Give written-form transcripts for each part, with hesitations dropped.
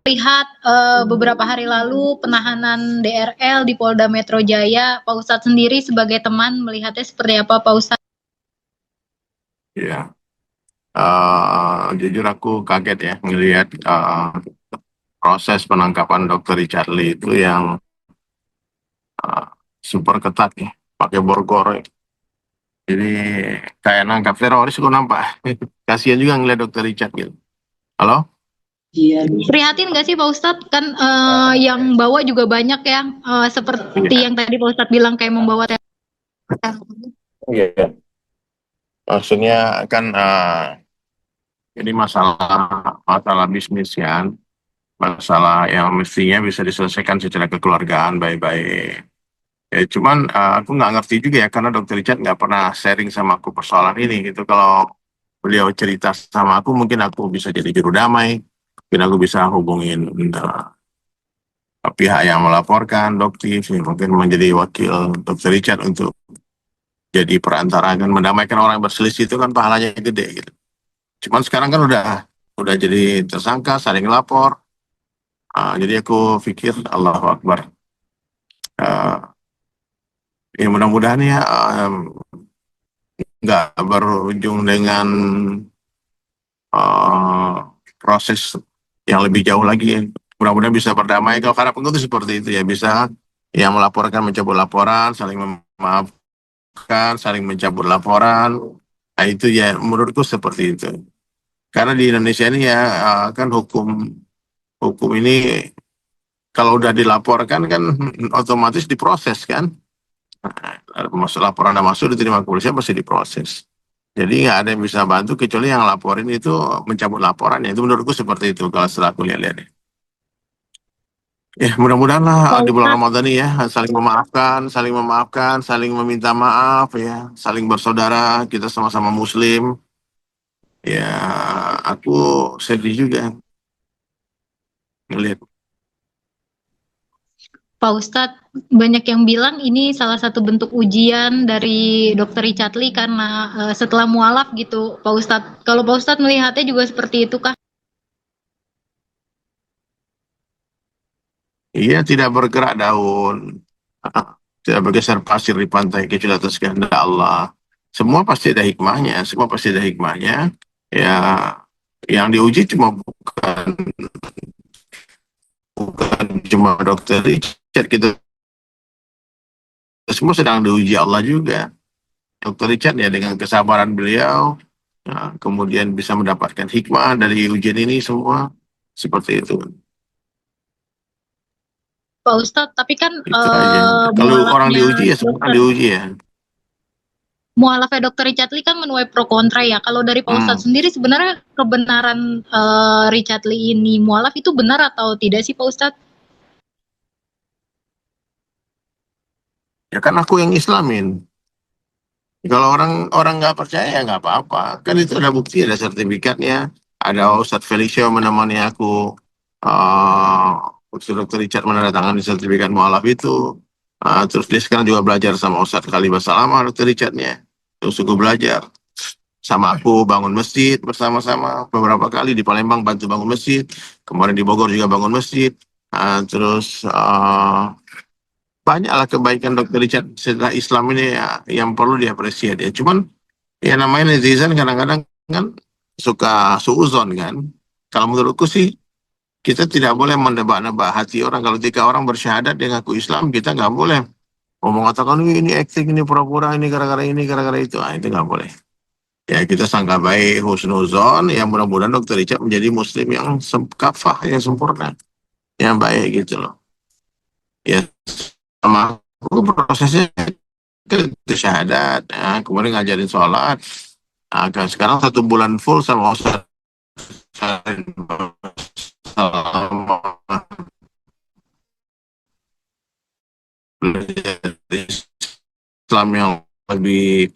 lihat beberapa hari lalu penahanan DRL di Polda Metro Jaya, Pak Ustadz sendiri sebagai teman melihatnya seperti apa, Pak Ustadz? Ya, jujur aku kaget ya ngelihat proses penangkapan Dr. Richard Lee itu yang uh, super ketat ya, pakai borgol. Jadi kayak nangkap teroris kok nampak. Kasihan juga ngeliat Dr. Richard gitu. Halo? Prihatin nggak sih Pak Ustadz? Kan yang bawa juga banyak ya, seperti Iya. yang tadi Pak Ustadz bilang kayak membawa Iya. Maksudnya kan ini masalah masalah bisnis kan, masalah yang mestinya bisa diselesaikan secara kekeluargaan baik-baik. Ya, cuman aku nggak ngerti juga ya karena Dokter Richard nggak pernah sharing sama aku persoalan ini gitu. Kalau beliau cerita sama aku, mungkin aku bisa jadi juru damai, mungkin aku bisa hubungin pihak yang melaporkan, Dokter, mungkin menjadi wakil Dokter Richard untuk jadi perantara kan mendamaikan orang yang berselisih itu kan pahalanya gede gitu. Cuman sekarang kan udah jadi tersangka, saling lapor. Jadi aku pikir Allahu Akbar. Uh, ya mudah-mudahan ya nggak berujung dengan uh, proses yang lebih jauh lagi ya. Mudah-mudahan bisa berdamai. Kalau karena itu seperti itu ya bisa yang melaporkan mencabut laporan, saling memaafkan, saling mencabut laporan. Nah itu ya menurutku seperti itu. Karena di Indonesia ini ya kan hukum hukum ini kalau udah dilaporkan kan otomatis diproses kan. Masuk laporan yang masuk diterima kepolisian pasti diproses. Jadi nggak ada yang bisa bantu kecuali yang laporin itu mencabut laporannya. Itu menurutku seperti itu kalau setelah aku lihat-lihat. Ya mudah-mudahan lah Pak di bulan Ustadz. Ramadan ini ya saling memaafkan, saling meminta maaf ya, saling bersaudara. Kita sama-sama Muslim. Ya aku sedih juga ngelihat. Pak Ustadz, banyak yang bilang ini salah satu bentuk ujian dari Dokter Richard Lee karena setelah mualaf gitu, Pak Ustadz. Kalau Pak Ustadz melihatnya juga seperti itu kah? Iya tidak bergerak daun, tidak bergeser pasir di pantai kecuali atas kehendak Allah. Semua pasti ada hikmahnya, semua pasti ada hikmahnya. Ya, yang diuji bukan cuma dokter Richard, kita semua sedang diuji Allah juga. Dokter Richard ya dengan kesabaran beliau, kemudian bisa mendapatkan hikmah dari ujian ini semua seperti itu. Pak Ustadz, tapi kan Itu aja. Kalau orang mualafnya diuji ya semua dokter diuji ya. mualafnya Dokter Richard Lee kan menuai pro kontra ya. Kalau dari Pak Ustadz Hmm. sendiri sebenarnya kebenaran Richard Lee ini mualaf itu benar atau tidak sih Pak Ustadz? Ya kan aku yang Islamin. Kalau orang orang nggak percaya ya nggak apa-apa. Kan itu ada bukti, ada sertifikatnya. Ada Ustadz Felicio menemani aku. Ustadz Dr. Richard menandatangani sertifikat mualaf itu. Terus dia sekarang juga belajar sama Ustadz Khalifah Salama, Dr. Richardnya. Terus aku belajar. Sama aku bangun masjid bersama-sama. Beberapa kali di Palembang bantu bangun masjid. Kemarin di Bogor juga bangun masjid. Terus banyaklah kebaikan Dr. Richard setelah Islam ini ya, yang perlu diapresiasi ya. Cuman ya namanya netizen kadang-kadang kan suka suuzon kan. Kalau menurutku sih kita tidak boleh menebak-nebak hati orang. Kalau ketika orang bersyahadat dia ngaku Islam, kita nggak boleh mau mengatakan ini acting, ini pura-pura, ini gara-gara itu. Itu nggak boleh. Ya kita sangka baik, husnuzon, ya mudah-mudahan Dr. Richard menjadi muslim yang kafah, yang sempurna, yang baik gitu loh. Ya sama aku prosesnya ke syahadat, ya, kemudian ngajarin sholat. Kan sekarang 1 bulan full sama Ustaz selama belajar Islam yang lebih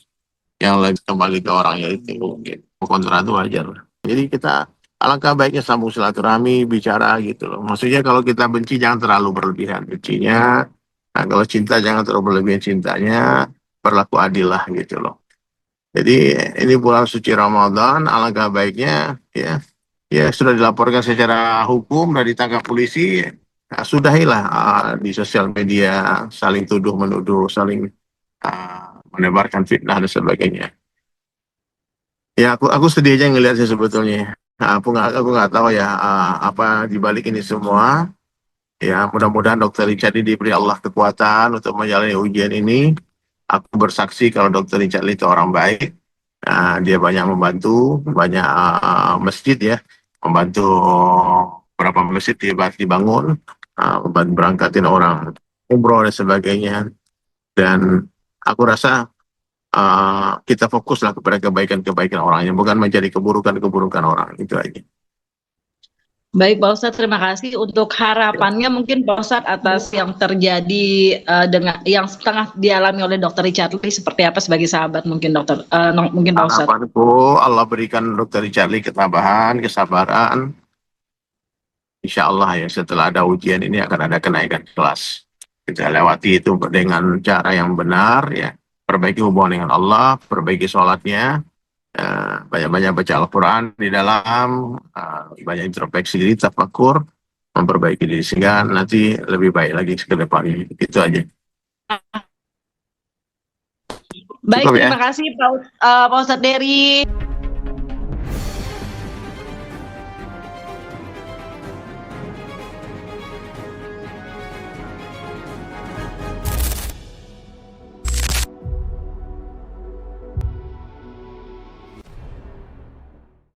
kembali ke orangnya itu mungkin kontra itu wajar. Jadi kita alangkah baiknya sambung silaturahmi bicara gitu loh. Maksudnya kalau kita benci jangan terlalu berlebihan bencinya. Nah, kalau cinta jangan terlalu berlebihan cintanya. Berlaku adil lah gitu loh. Jadi ini bulan suci Ramadan, alangkah baiknya ya ya sudah dilaporkan secara hukum dan ditangkap polisi, sudahilah di sosial media saling tuduh menuduh, saling menebarkan fitnah dan sebagainya. Ya aku sedih aja ngelihat sih sebetulnya. Aku nggak tahu ya apa di balik ini semua. Ya mudah-mudahan Dokter Richard ini diberi Allah kekuatan untuk menjalani ujian ini. Aku bersaksi kalau Dokter Richard itu orang baik. Dia banyak membantu banyak masjid ya, membantu beberapa masjid dibangun, membantu berangkatin orang umroh dan sebagainya. Dan aku rasa kita fokuslah kepada kebaikan-kebaikan orangnya, bukan menjadi keburukan-keburukan orang. Itu aja. Baik Pak Ustadz, terima kasih untuk harapannya mungkin Pak Ustadz atas yang terjadi dengan yang setengah dialami oleh Dokter Richard Lee seperti apa sebagai sahabat mungkin dokter, mungkin Pak Ustadz. Harapanku Allah berikan Dokter Richard Lee ketabahan, kesabaran. Insya Allah ya setelah ada ujian ini akan ada kenaikan kelas. Kita lewati itu dengan cara yang benar ya. Perbaiki hubungan dengan Allah, perbaiki sholatnya, banyak-banyak baca Al-Quran di dalam, banyak introspeksi diri, tafakur, memperbaiki diri sehingga nanti lebih baik lagi ke depannya. Itu aja. Baik, Cukup ya. terima kasih Pak Ustadz Dery.